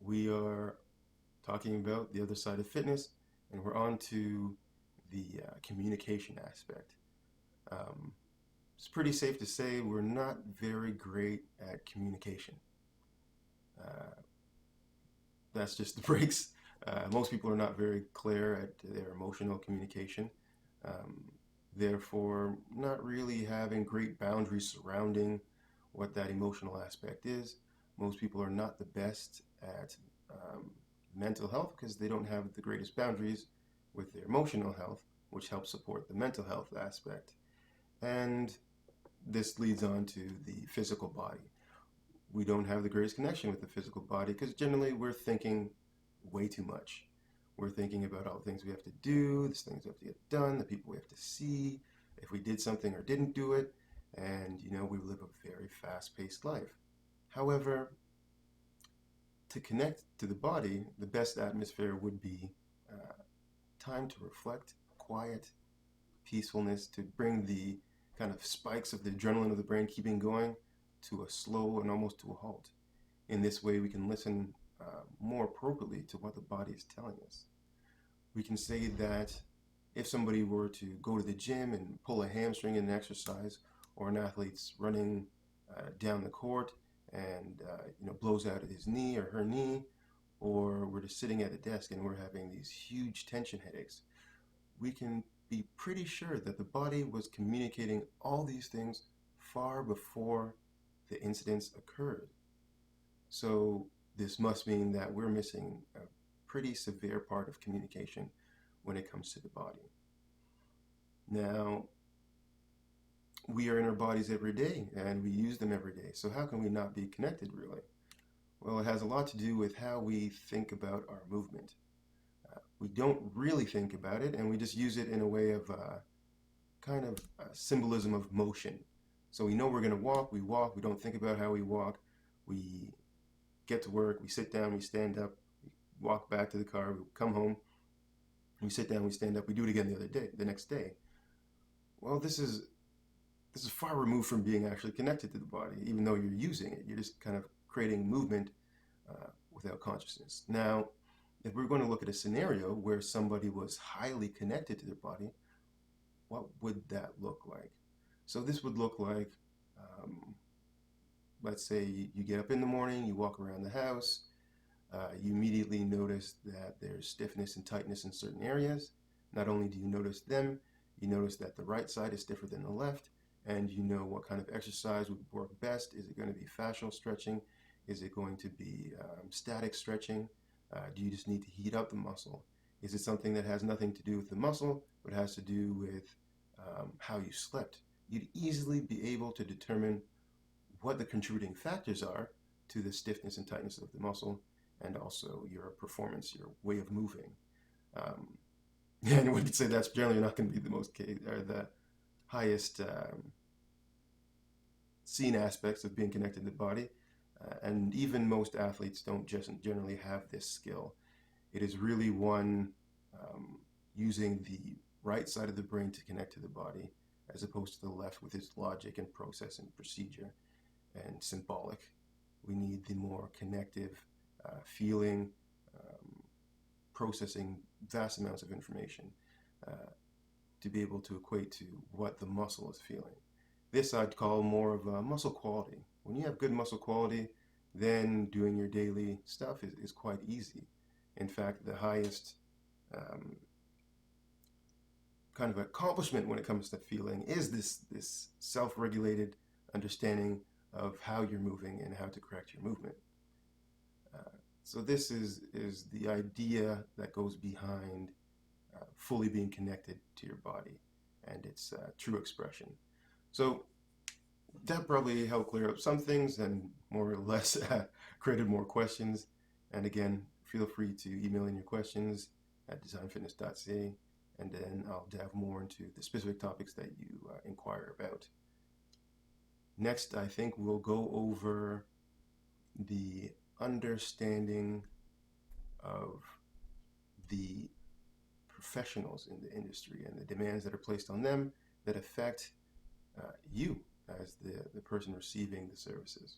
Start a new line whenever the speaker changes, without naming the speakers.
We are talking about the other side of fitness, and we're on to the communication aspect. Um, it's pretty safe to say we're not very great at communication. Uh, that's just the breaks. Most people are not very clear at their emotional communication. Um, Therefore, not really having great boundaries surrounding what that emotional aspect is. Most people are not the best at mental health because they don't have the greatest boundaries with their emotional health, which helps support the mental health aspect. And this leads on to the physical body. We don't have the greatest connection with the physical body because generally we're thinking way too much. We're thinking about all the things we have to do, the things we have to get done, the people we have to see, if we did something or didn't do it, and we live a very fast-paced life. However, to connect to the body, the best atmosphere would be uh, time to reflect, quiet, peacefulness, to bring the kind of spikes of the adrenaline of the brain keeping going to a slow and almost to a halt. In this way, we can listen more appropriately to what the body is telling us. We can say that if somebody were to go to the gym and pull a hamstring in an exercise, or an athlete's running down the court and blows out his knee or her knee, or we're just sitting at a desk and we're having these huge tension headaches, we can be pretty sure that the body was communicating all these things far before the incidents occurred. So this must mean that we're missing a pretty severe part of communication when it comes to the body. Now, we are in our bodies every day and we use them every day. So how can we not be connected really? Well, it has a lot to do with how we think about our movement. We don't really think about it and we just use it in a way of kind of symbolism of motion. So we know we're going to walk, we don't think about how we walk. We get to work, we sit down, we stand up, we walk back to the car, we come home, we sit down, we stand up, we do it again the next day. Well, this is far removed from being actually connected to the body, even though you're using it. You're just kind of creating movement without consciousness. Now, if we're going to look at a scenario where somebody was highly connected to their body, what would that look like? So this would look like, um, let's say you get up in the morning, you walk around the house, you immediately notice that there's stiffness and tightness in certain areas. Not only do you notice them, you notice that the right side is stiffer than the left, and you know what kind of exercise would work best. Is it going to be fascial stretching? Is it going to be static stretching? Do you just need to heat up the muscle? Is it something that has nothing to do with the muscle, but has to do with how you slept? You'd easily be able to determine what the contributing factors are to the stiffness and tightness of the muscle and also your performance, your way of moving. Um, and we could say that's generally not going to be the most or the highest seen aspects of being connected to the body. And even most athletes don't just generally have this skill. It is really one using the right side of the brain to connect to the body as opposed to the left with its logic and process and procedure and symbolic. We need the more connective feeling, processing vast amounts of information to be able to equate to what the muscle is feeling. This I'd call more of a muscle quality. When you have good muscle quality, then doing your daily stuff is quite easy. In fact, the highest kind of accomplishment when it comes to feeling is this self-regulated understanding of how you're moving and how to correct your movement. So this is the idea that goes behind fully being connected to your body and its true expression. So that probably helped clear up some things and more or less created more questions. And again, feel free to email in your questions at designfitness.ca, and then I'll dive more into the specific topics that you inquire about. Next, I think we'll go over the understanding of the professionals in the industry and the demands that are placed on them that affect you as the person receiving the services.